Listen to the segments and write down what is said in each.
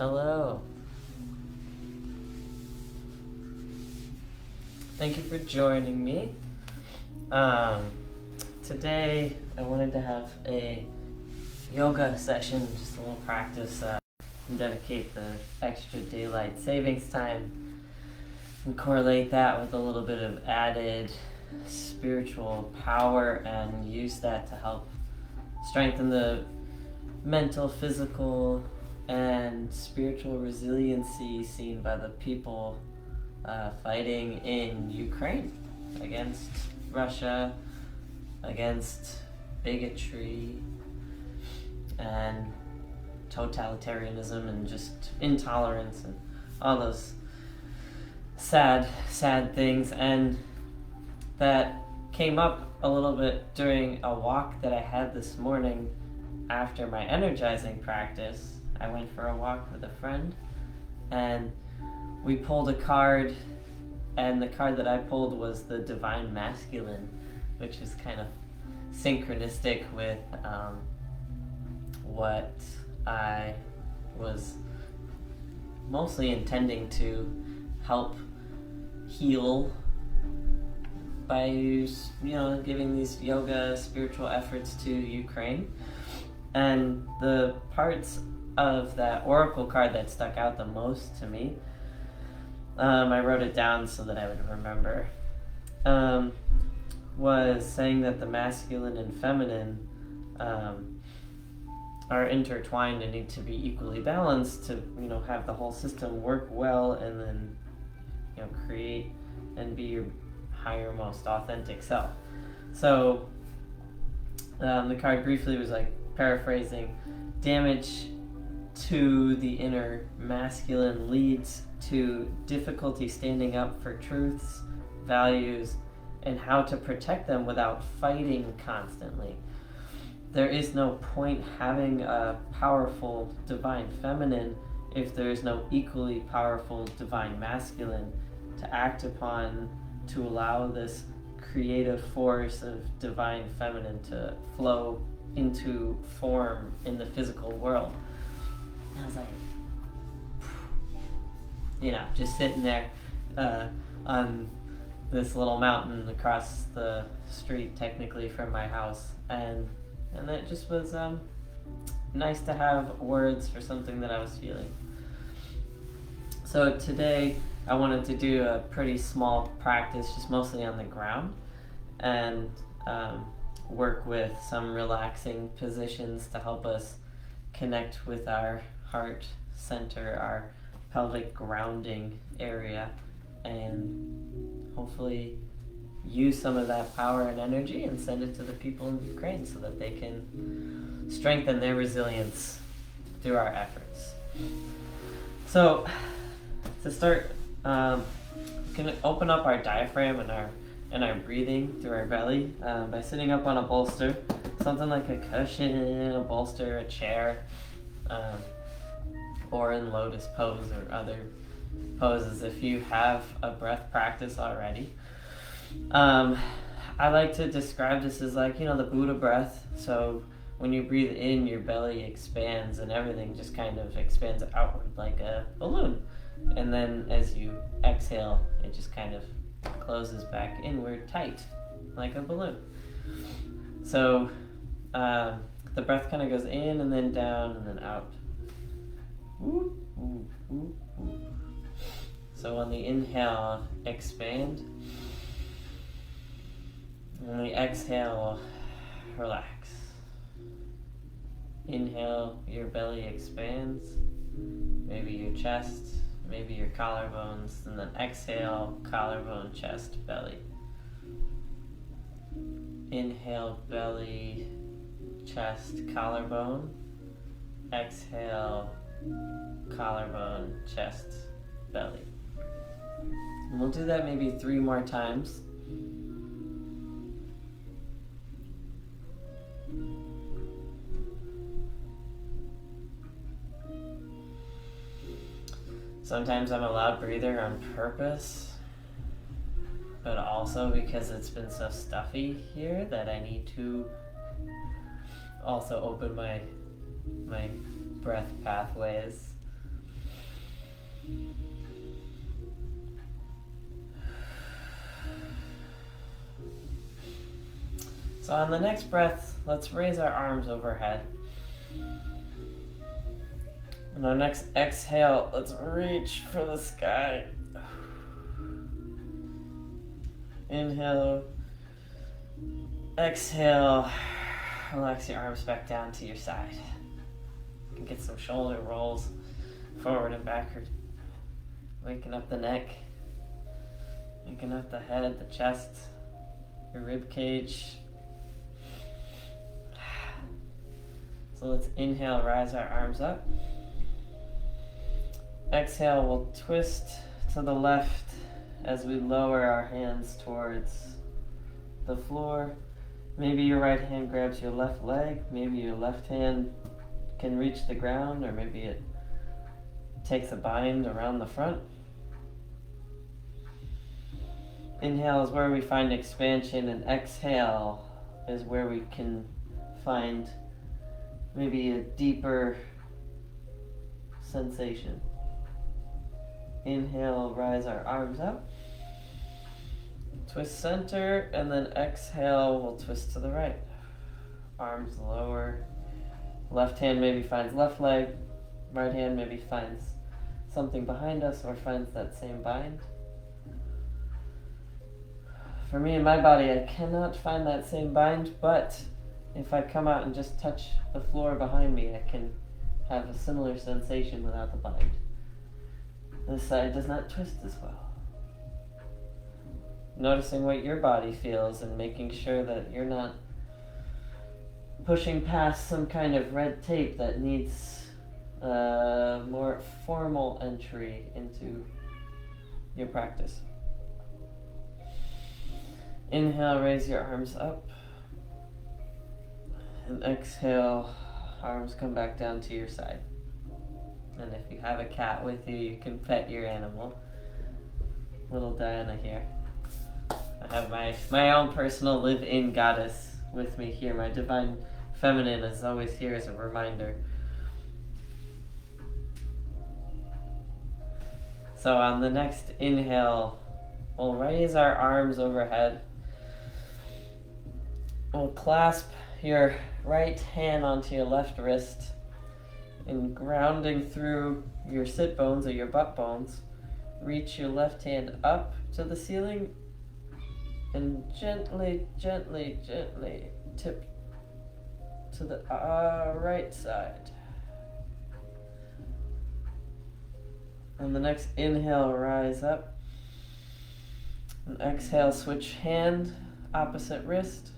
Hello. Thank you for joining me. Today I wanted to have a yoga session, just a little practice, and dedicate the extra daylight savings time and correlate that with a little bit of added spiritual power and use that to help strengthen the mental, physical, and spiritual resiliency seen by the people fighting in Ukraine against Russia, against bigotry and totalitarianism and just intolerance and all those sad things. And that came up a little bit during a walk that I had this morning after my energizing practice. I went for a walk with a friend and we pulled a card, and the card that I pulled was the Divine Masculine, which is kind of synchronistic with what I was mostly intending to help heal by giving these yoga spiritual efforts to Ukraine. And the parts of that oracle card that stuck out the most to me, I wrote it down so that I would remember, was saying that the masculine and feminine are intertwined and need to be equally balanced to have the whole system work well, and then create and be your higher, most authentic self. So the card briefly was like paraphrasing: damage to the inner masculine leads to difficulty standing up for truths, values, and how to protect them without fighting constantly. There is no point having a powerful divine feminine if there is no equally powerful divine masculine to act upon, to allow this creative force of divine feminine to flow into form in the physical world. And I was like, just sitting there on this little mountain across the street, technically, from my house, and it just was nice to have words for something that I was feeling. So today I wanted to do a pretty small practice, just mostly on the ground, and work with some relaxing positions to help us connect with our heart center, our pelvic grounding area, and hopefully use some of that power and energy and send it to the people in Ukraine so that they can strengthen their resilience through our efforts. So to start, we can open up our diaphragm and our breathing through our belly by sitting up on a bolster, something like a cushion, a bolster, a chair, or in lotus pose or other poses if you have a breath practice already. I like to describe this as like, the Buddha breath. So when you breathe in, your belly expands and everything just kind of expands outward like a balloon. And then as you exhale, it just kind of closes back inward tight like a balloon. So the breath kind of goes in and then down and then out. Ooh, ooh, ooh, ooh. So on the inhale, expand. And on the exhale, relax. Inhale, your belly expands, maybe your chest, maybe your collarbones, and then exhale, collarbone, chest, belly. Inhale, belly, chest, collarbone. Exhale, collarbone, chest, belly. And we'll do that maybe 3 more times. Sometimes I'm a loud breather on purpose, but also because it's been so stuffy here that I need to also open my breath pathways. So on the next breath, let's raise our arms overhead. On our next exhale, let's reach for the sky. Inhale. Exhale. Relax your arms back down to your side. You can get some shoulder rolls forward and backward. Waking up the neck. Waking up the head, the chest, your rib cage. So let's inhale, rise our arms up. Exhale, we'll twist to the left as we lower our hands towards the floor. Maybe your right hand grabs your left leg. Maybe your left hand can reach the ground, or maybe it takes a bind around the front. Inhale is where we find expansion, and exhale is where we can find maybe a deeper sensation. Inhale, rise our arms up. Twist center, and then exhale, we'll twist to the right. Arms lower. Left hand maybe finds left leg. Right hand maybe finds something behind us or finds that same bind. For me in my body, I cannot find that same bind, but if I come out and just touch the floor behind me, I can have a similar sensation without the bind. This side does not twist as well. Noticing what your body feels and making sure that you're not pushing past some kind of red tape that needs a more formal entry into your practice. Inhale, raise your arms up. And exhale, arms come back down to your side. And if you have a cat with you, you can pet your animal. Little Diana here. I have my own personal live-in goddess with me here. My divine feminine is always here as a reminder. So on the next inhale, we'll raise our arms overhead. We'll clasp your right hand onto your left wrist and grounding through your sit bones or your butt bones, reach your left hand up to the ceiling and gently, gently, gently tip to the right side. On the next inhale, rise up. And exhale, switch hand, opposite wrist.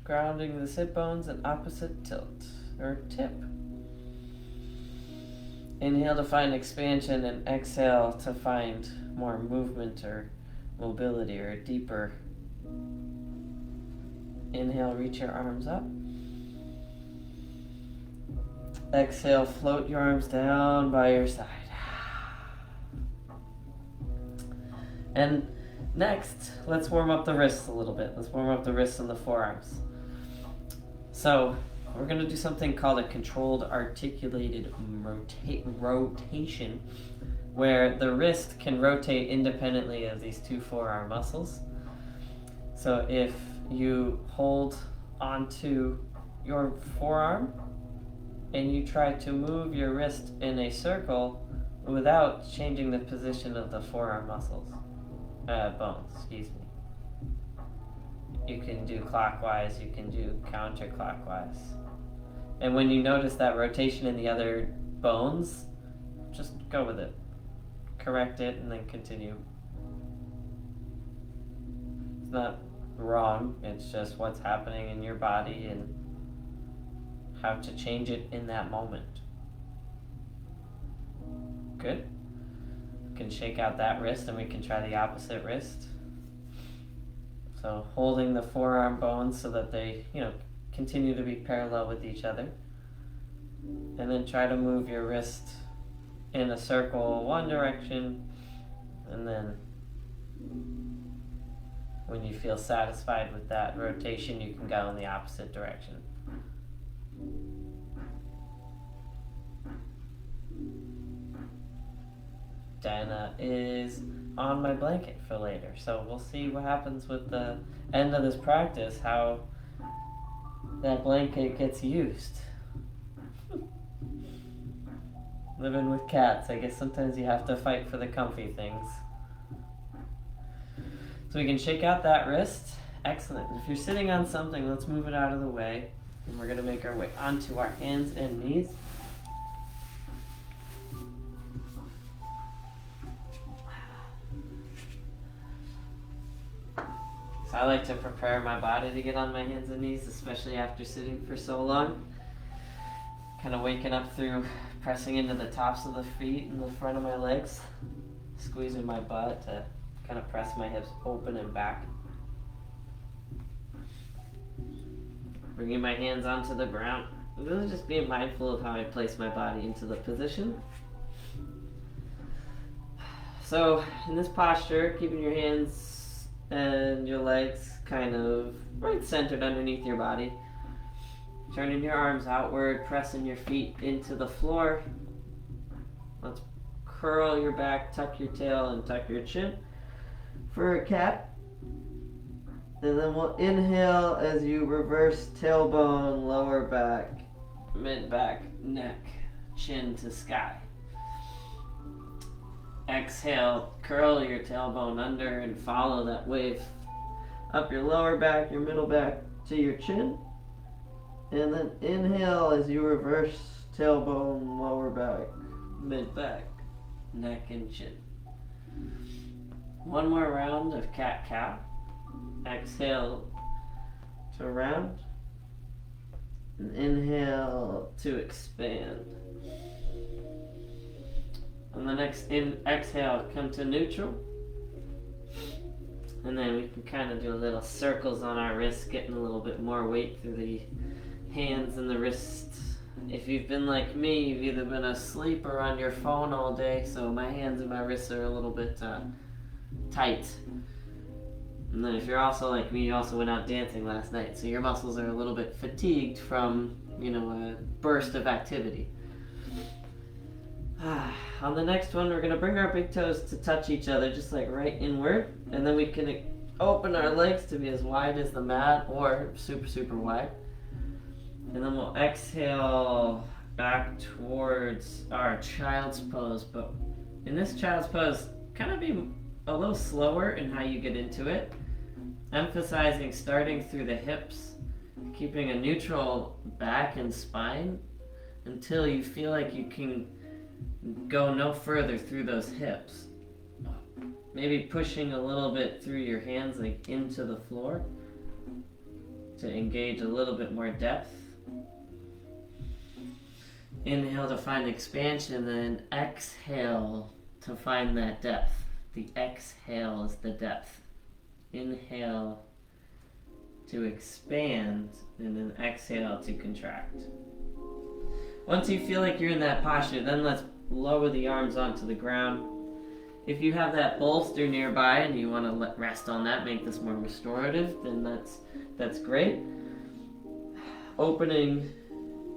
Grounding the sit bones and opposite tilt or tip. Inhale to find expansion and exhale to find more movement or mobility or deeper. Inhale, reach your arms up. Exhale, float your arms down by your side. And next, let's warm up the wrists a little bit. Let's warm up the wrists and the forearms. So we're going to do something called a controlled articulated rotation, where the wrist can rotate independently of these two forearm muscles. So if you hold onto your forearm and you try to move your wrist in a circle without changing the position of the forearm bones, excuse me. You can do clockwise, you can do counterclockwise. And when you notice that rotation in the other bones, just go with it. Correct it and then continue. It's not wrong, it's just what's happening in your body and how to change it in that moment. Good. We can shake out that wrist and we can try the opposite wrist. So holding the forearm bones so that they, continue to be parallel with each other. And then try to move your wrist in a circle one direction, and then when you feel satisfied with that rotation, you can go in the opposite direction. Diana is on my blanket for later. So we'll see what happens with the end of this practice, how that blanket gets used. Living with cats, I guess sometimes you have to fight for the comfy things. So we can shake out that wrist. Excellent. If you're sitting on something, let's move it out of the way. And we're going to make our way onto our hands and knees. So I like to prepare my body to get on my hands and knees, especially after sitting for so long. Kind of waking up through pressing into the tops of the feet and the front of my legs, squeezing my butt to kind of press my hips open and back. Bringing my hands onto the ground. Really just being mindful of how I place my body into the position. So in this posture, keeping your hands and your legs kind of right centered underneath your body. Turning your arms outward, pressing your feet into the floor. Let's curl your back, tuck your tail, and tuck your chin for a cat. And then we'll inhale as you reverse tailbone, lower back, mid-back, neck, chin to sky. Exhale, curl your tailbone under and follow that wave up your lower back, your middle back to your chin. And then inhale as you reverse tailbone, lower back, mid-back, neck and chin. One more round of cat-cow. Exhale to round. And inhale to expand. On the next exhale, come to neutral. And then we can kind of do little circles on our wrists, getting a little bit more weight through the hands and the wrists. If you've been like me, you've either been asleep or on your phone all day, so my hands and my wrists are a little bit tight. And then if you're also like me, you also went out dancing last night, so your muscles are a little bit fatigued from, a burst of activity. On the next one, we're going to bring our big toes to touch each other, just like right inward, and then we can open our legs to be as wide as the mat or super, super wide. And then we'll exhale back towards our child's pose. But in this child's pose, kind of be a little slower in how you get into it. Emphasizing starting through the hips, keeping a neutral back and spine until you feel like you can go no further through those hips. Maybe pushing a little bit through your hands like into the floor to engage a little bit more depth. Inhale to find expansion, then exhale to find that depth. The exhale is the depth. Inhale to expand, and then exhale to contract. Once you feel like you're in that posture, then let's lower the arms onto the ground. If you have that bolster nearby and you want to rest on that, make this more restorative, then that's great. Opening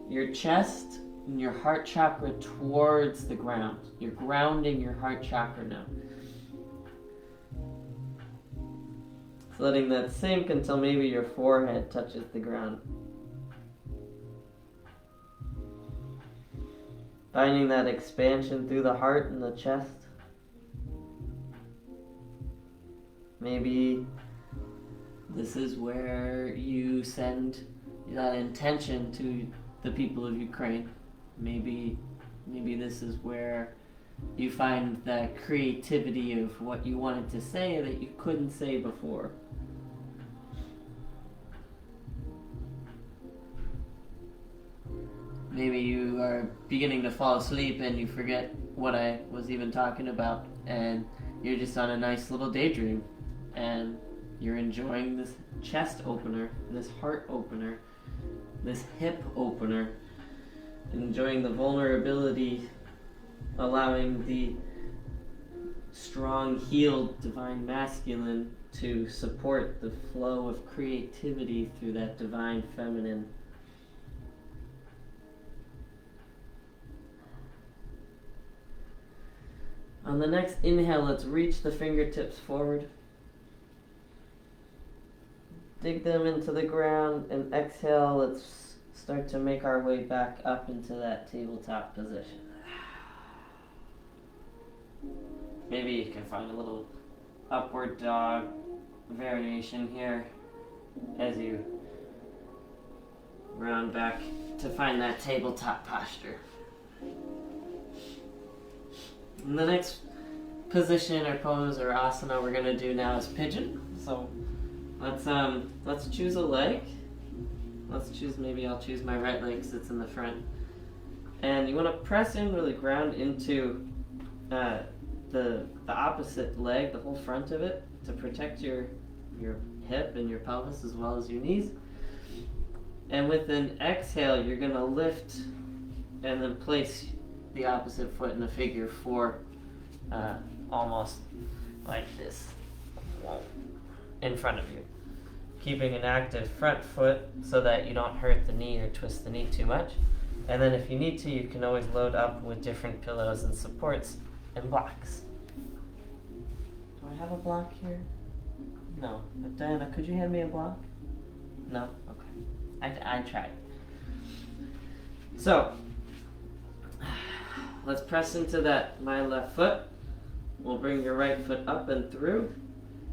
your chest and your heart chakra towards the ground. You're grounding your heart chakra now. So letting that sink until maybe your forehead touches the ground. Finding that expansion through the heart and the chest. Maybe this is where you send that intention to the people of Ukraine. Maybe this is where you find that creativity of what you wanted to say that you couldn't say before. Maybe you are beginning to fall asleep and you forget what I was even talking about, and you're just on a nice little daydream, and you're enjoying this chest opener, this heart opener, this hip opener, enjoying the vulnerability, allowing the strong, healed, divine masculine to support the flow of creativity through that divine feminine. On the next inhale, let's reach the fingertips forward. Dig them into the ground, and exhale, let's start to make our way back up into that tabletop position. Maybe you can find a little upward dog variation here as you round back to find that tabletop posture. And the next position or pose or asana we're going to do now is pigeon. So let's choose a leg. Maybe I'll choose my right leg because it's in the front. And you want to press in, really ground into the opposite leg, the whole front of it, to protect your hip and your pelvis as well as your knees. And with an exhale, you're going to lift and then place the opposite foot in the figure four, almost like this, in front of you. Keeping an active front foot so that you don't hurt the knee or twist the knee too much. And then if you need to, you can always load up with different pillows and supports and blocks. Do I have a block here? No. But Diana, could you hand me a block? No? Okay. I tried. So, let's press into that my left foot. We'll bring your right foot up and through.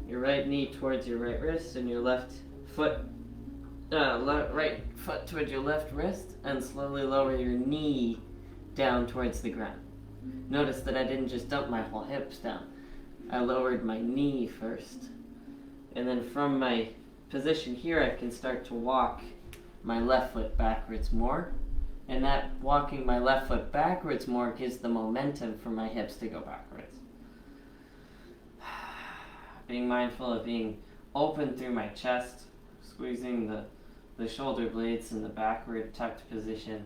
Your right knee towards your right wrist, and your left foot, right foot towards your left wrist, and slowly lower your knee down towards the ground. Notice that I didn't just dump my whole hips down. I lowered my knee first. And then from my position here, I can start to walk my left foot backwards more. And that walking my left foot backwards more gives the momentum for my hips to go backwards. Being mindful of being open through my chest, squeezing the shoulder blades in the backward tucked position.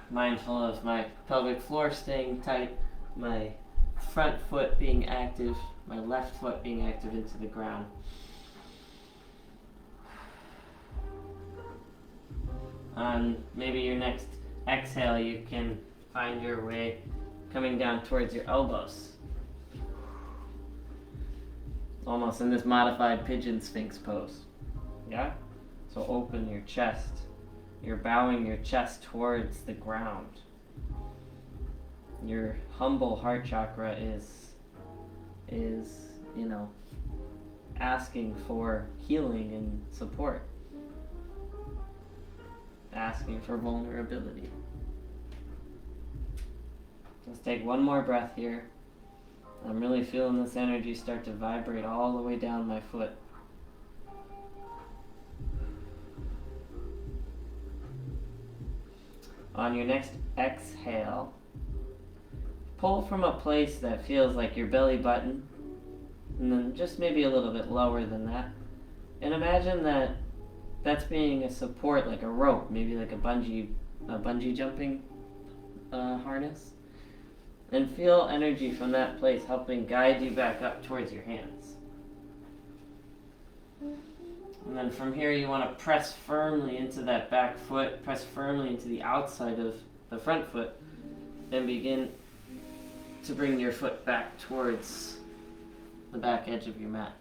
Mindful of my pelvic floor staying tight, my front foot being active, my left foot being active into the ground. On maybe your next exhale, you can find your way coming down towards your elbows. Almost in this modified pigeon sphinx pose. Yeah? So open your chest. You're bowing your chest towards the ground. Your humble heart chakra is, asking for healing and support. Asking for vulnerability. Let's take one more breath here. I'm really feeling this energy start to vibrate all the way down my foot. On your next exhale, pull from a place that feels like your belly button, and then just maybe a little bit lower than that. And imagine that that's being a support, like a rope, maybe like a bungee jumping harness. And feel energy from that place helping guide you back up towards your hands. And then from here you want to press firmly into that back foot, press firmly into the outside of the front foot, and begin to bring your foot back towards the back edge of your mat.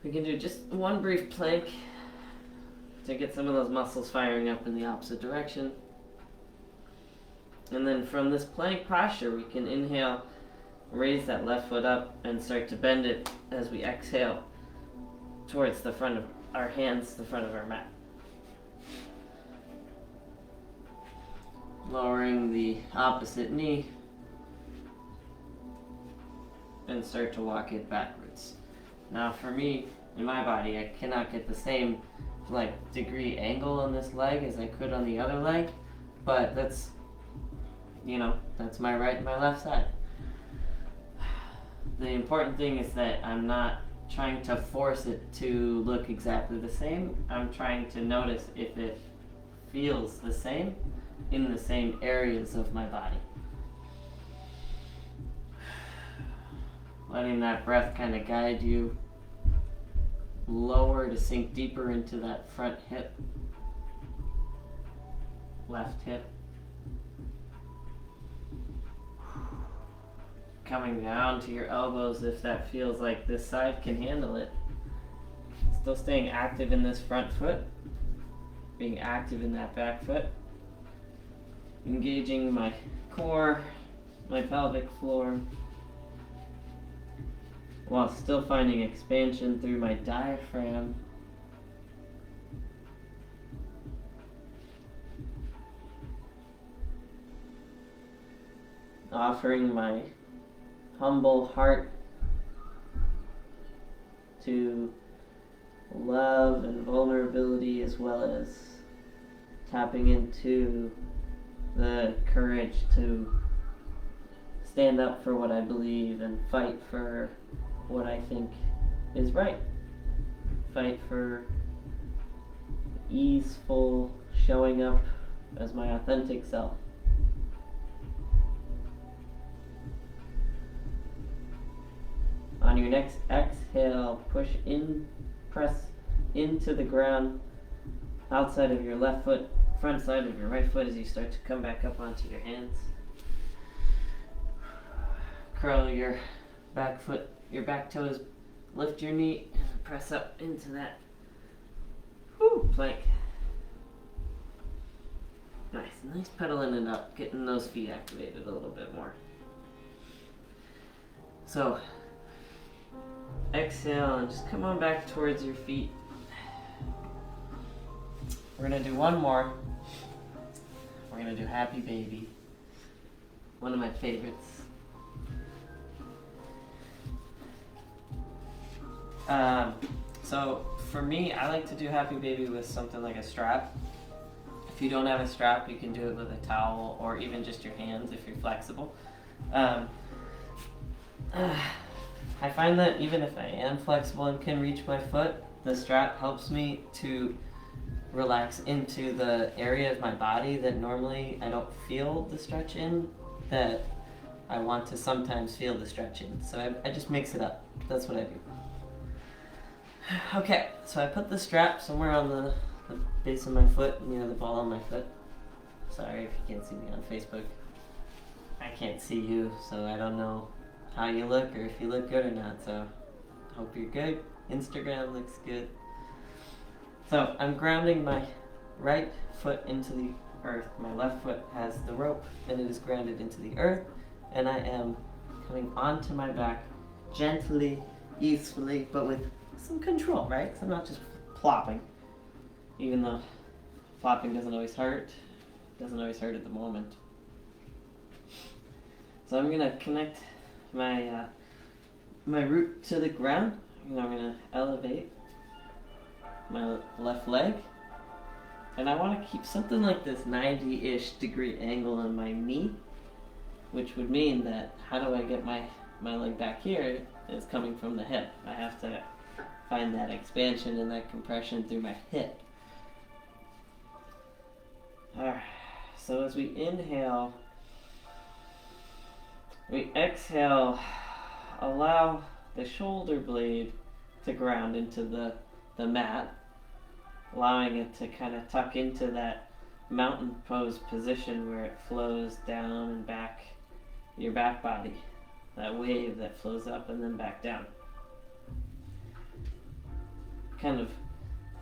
We can do just one brief plank to get some of those muscles firing up in the opposite direction. And then from this plank posture, we can inhale, raise that left foot up, and start to bend it as we exhale towards the front of our hands, the front of our mat. Lowering the opposite knee, and start to walk it backwards. Now for me, in my body, I cannot get the same degree angle on this leg as I could on the other leg, but that's my right and my left side. The important thing is that I'm not trying to force it to look exactly the same. I'm trying to notice if it feels the same in the same areas of my body. Letting that breath kind of guide you lower to sink deeper into that front hip, left hip. coming down to your elbows if that feels like this side can handle it. Still staying active in this front foot, being active in that back foot, engaging my core, my pelvic floor, while still finding expansion through my diaphragm. Offering my humble heart to love and vulnerability, as well as tapping into the courage to stand up for what I believe and fight for what I think is right. Fight for easeful showing up as my authentic self. On your next exhale, press into the ground, outside of your left foot, front side of your right foot as you start to come back up onto your hands. Curl your back foot, your back toes, lift your knee, and press up into that plank. Nice pedaling it up, getting those feet activated a little bit more. So, exhale and just come on back towards your feet. We're going to do one more. We're going to do Happy Baby. One of my favorites. So for me, I like to do Happy Baby with something like a strap. If you don't have a strap, you can do it with a towel or even just your hands if you're flexible. I find that even if I am flexible and can reach my foot, the strap helps me to relax into the area of my body that normally I don't feel the stretch in, that I want to sometimes feel the stretch in. So I just mix it up. That's what I do. Okay, so I put the strap somewhere on the base of my foot, near the ball of my foot. Sorry if you can't see me on Facebook. I can't see you, so I don't know how you look or if you look good or not, so hope you're good. Instagram looks good. So I'm grounding my right foot into the earth. My left foot has the rope and it is grounded into the earth, and I am coming onto my back gently, easily, but with some control, right? Because I'm not just plopping, even though plopping doesn't always hurt. It doesn't always hurt at the moment. So I'm gonna connect my root to the ground, and I'm gonna elevate my left leg, and I want to keep something like this 90-ish degree angle on my knee, which would mean that how do I get my leg back here is coming from the hip. I have to find that expansion and that compression through my hip. Alright, so as we inhale, we exhale, allow the shoulder blade to ground into the mat, allowing it to kind of tuck into that mountain pose position where it flows down and back your back body, that wave that flows up and then back down. Kind of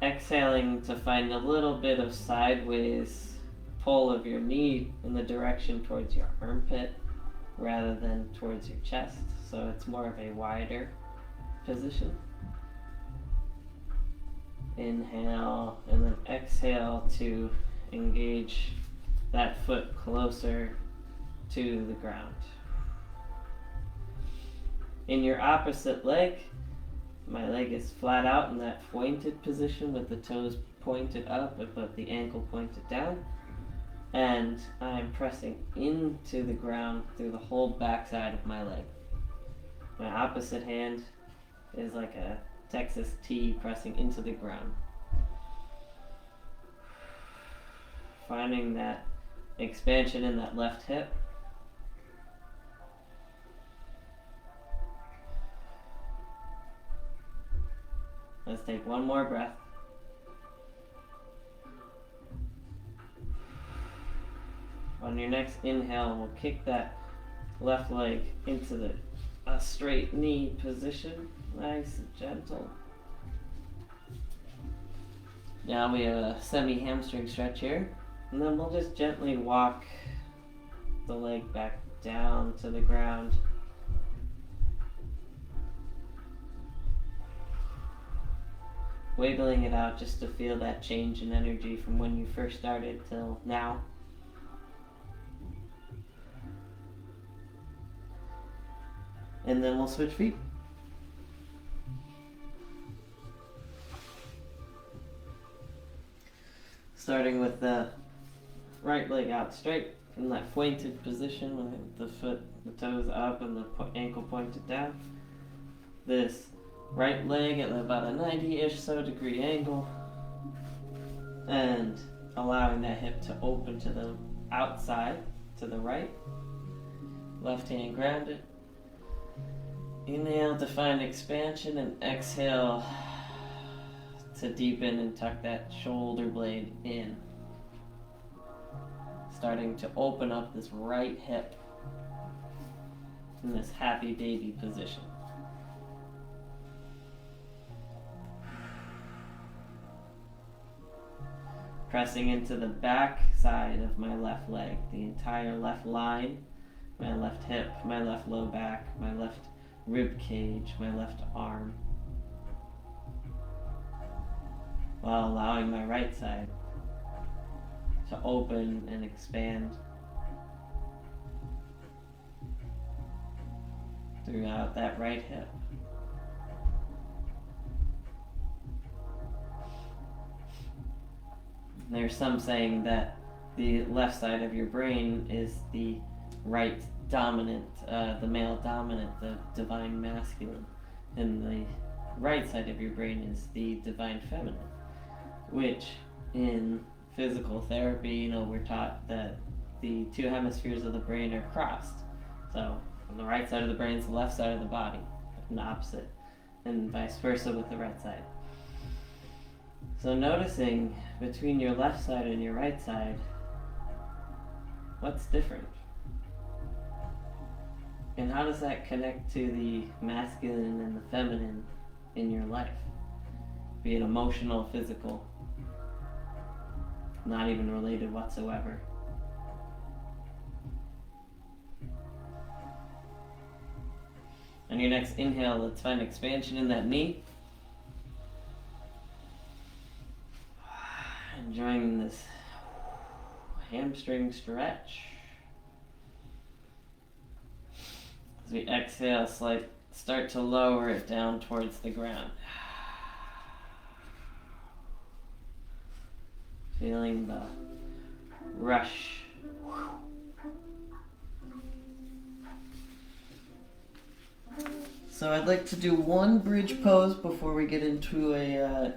exhaling to find a little bit of sideways pull of your knee in the direction towards your armpit rather than towards your chest, so it's more of a wider position. Inhale and then exhale to engage that foot closer to the ground. In your opposite leg, my leg is flat out in that pointed position with the toes pointed up but the ankle pointed down, and I'm pressing into the ground through the whole backside of my leg. My opposite hand is like a Texas T pressing into the ground. Finding that expansion in that left hip. Let's take one more breath. On your next inhale, we'll kick that left leg into a straight knee position, nice and gentle. Now we have a semi-hamstring stretch here, and then we'll just gently walk the leg back down to the ground. Wiggling it out just to feel that change in energy from when you first started till now. And then we'll switch feet. Starting with the right leg out straight in that pointed position with the toes up and the ankle pointed down. This right leg at about a 90-ish so degree angle, and allowing that hip to open to the outside, to the right. Left hand grounded. Inhale to find expansion, and exhale to deepen and tuck that shoulder blade in. Starting to open up this right hip in this happy baby position. Pressing into the back side of my left leg, the entire left line, my left hip, my left low back, my left rib cage, my left arm, while allowing my right side to open and expand throughout that right hip. There's some saying that the left side of your brain is the right dominant, the male dominant, the divine masculine, and the right side of your brain is the divine feminine, which in physical therapy, we're taught that the two hemispheres of the brain are crossed. So on the right side of the brain is the left side of the body, and the opposite, and vice versa with the right side. So noticing between your left side and your right side, what's different? And how does that connect to the masculine and the feminine in your life? Be it emotional, physical, not even related whatsoever. On your next inhale, let's find expansion in that knee. Enjoying this hamstring stretch. As we exhale, start to lower it down towards the ground. Feeling the rush. So I'd like to do one bridge pose before we get into a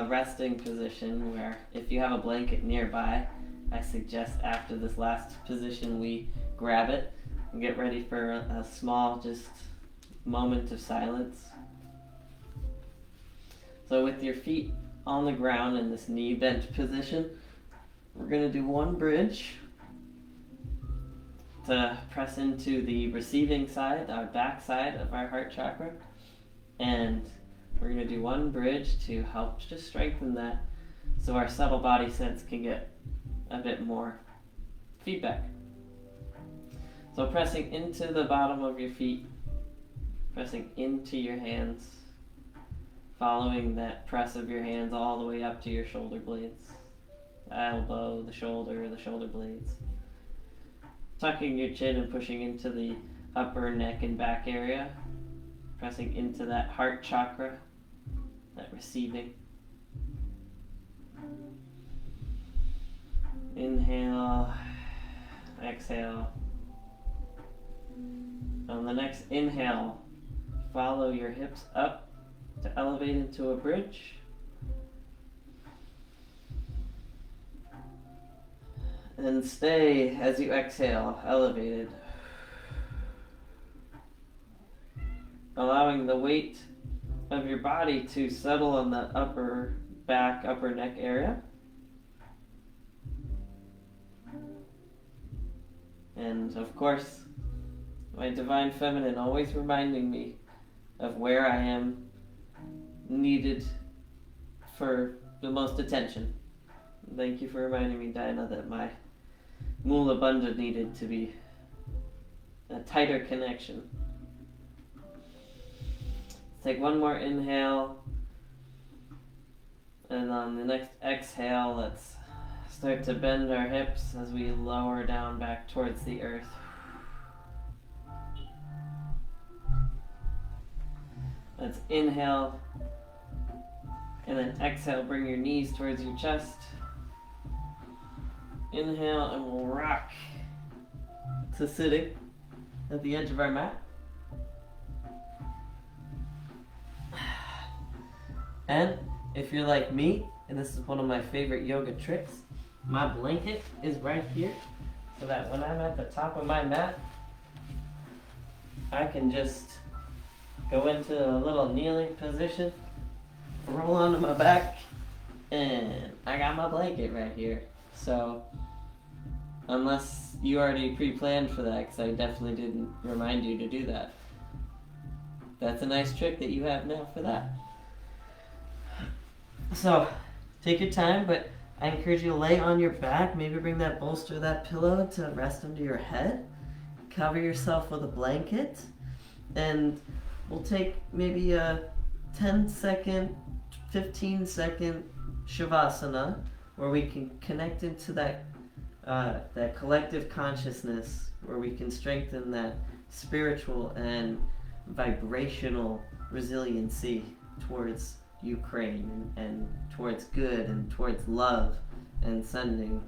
resting position, where if you have a blanket nearby, I suggest after this last position we grab it and get ready for a small just moment of silence. So with your feet on the ground in this knee bent position, we're going to do one bridge to press into the receiving side, our back side of our heart chakra, and we're going to do one bridge to help just strengthen that so our subtle body sense can get a bit more feedback. So pressing into the bottom of your feet, pressing into your hands, following that press of your hands all the way up to your shoulder blades, the elbow, the shoulder blades. Tucking your chin and pushing into the upper neck and back area, pressing into that heart chakra, that receiving. Inhale, exhale. On the next inhale, follow your hips up to elevate into a bridge. And stay as you exhale, elevated. Allowing the weight of your body to settle on the upper back, upper neck area. And of course, my divine feminine always reminding me of where I am needed for the most attention. Thank you for reminding me, Diana, that my Mula Bandha needed to be a tighter connection. Take one more inhale, and on the next exhale, let's start to bend our hips as we lower down back towards the earth. Let's inhale, and then exhale, bring your knees towards your chest. Inhale, and we'll rock to sitting at the edge of our mat. And if you're like me, and this is one of my favorite yoga tricks, my blanket is right here, so that when I'm at the top of my mat, I can just go into a little kneeling position, roll onto my back, and I got my blanket right here. So, unless you already pre-planned for that, because I definitely didn't remind you to do that, that's a nice trick that you have now for that. So, take your time, but I encourage you to lay on your back, maybe bring that bolster, that pillow to rest under your head, cover yourself with a blanket, and we'll take maybe a 10-second, 15-second Shavasana, where we can connect into that collective consciousness, where we can strengthen that spiritual and vibrational resiliency towards Ukraine and towards good and towards love and sending,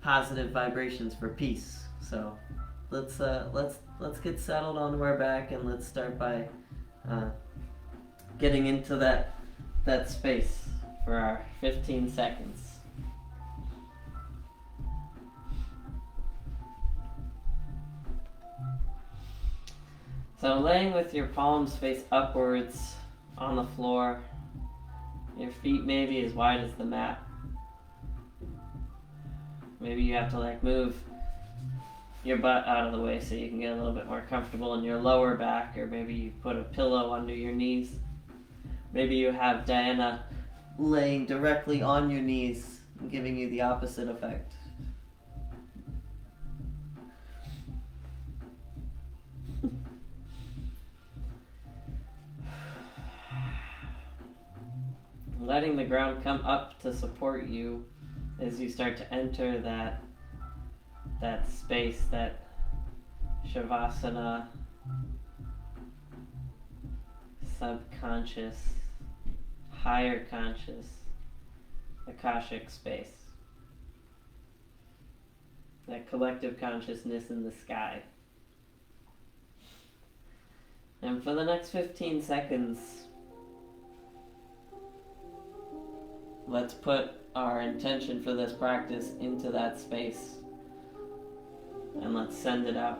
positive vibrations for peace. So let's get settled onto our back, and let's start by getting into that space for our 15 seconds. So laying with your palms face upwards on the floor, your feet maybe as wide as the mat. Maybe you have to move your butt out of the way so you can get a little bit more comfortable in your lower back, or maybe you put a pillow under your knees. Maybe you have Diana laying directly on your knees, giving you the opposite effect. Letting the ground come up to support you as you start to enter that space, that Shavasana, subconscious, higher conscious, Akashic space. That collective consciousness in the sky. And for the next 15 seconds, let's put our intention for this practice into that space, and let's send it out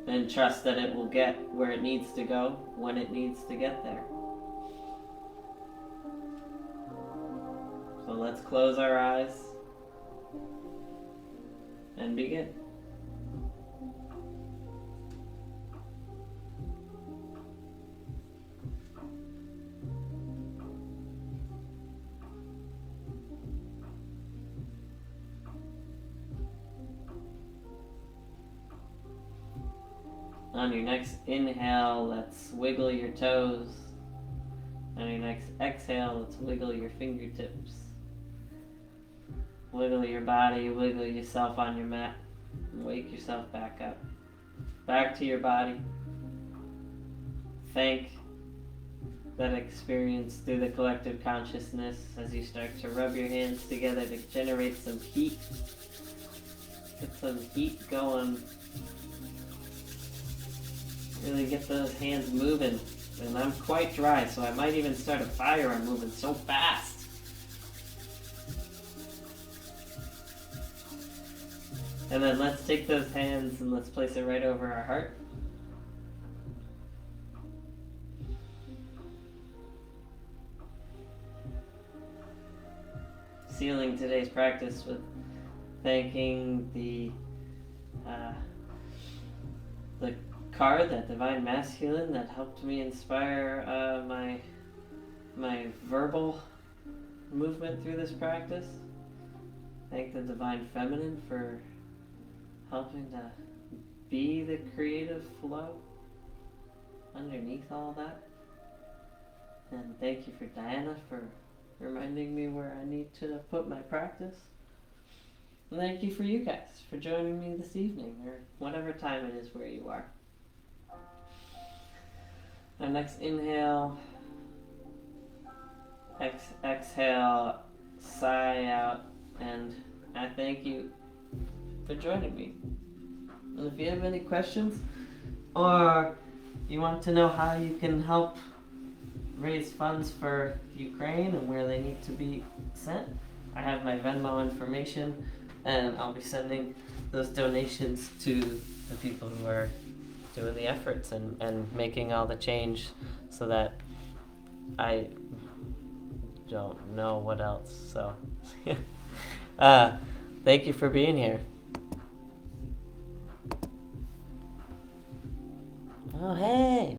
and trust that it will get where it needs to go when it needs to get there. So let's close our eyes and begin. On your next inhale, let's wiggle your toes. On your next exhale, let's wiggle your fingertips. Wiggle your body, wiggle yourself on your mat, and wake yourself back up. Back to your body. Thank that experience through the collective consciousness as you start to rub your hands together to generate some heat. Get some heat going. Really get those hands moving. And I'm quite dry, so I might even start a fire. I'm moving so fast. And then let's take those hands and let's place it right over our heart. Sealing today's practice with thanking the the card, that divine masculine, that helped me inspire my verbal movement through this practice. Thank the divine feminine for helping to be the creative flow underneath all that. And thank you for Diana for reminding me where I need to put my practice. And thank you for you guys for joining me this evening, or whatever time it is where you are. Our next inhale, exhale, sigh out, and I thank you for joining me. And if you have any questions, or you want to know how you can help raise funds for Ukraine and where they need to be sent, I have my Venmo information, and I'll be sending those donations to the people who are doing the efforts and making all the change, so that I don't know what else. So thank you for being here. Oh, hey.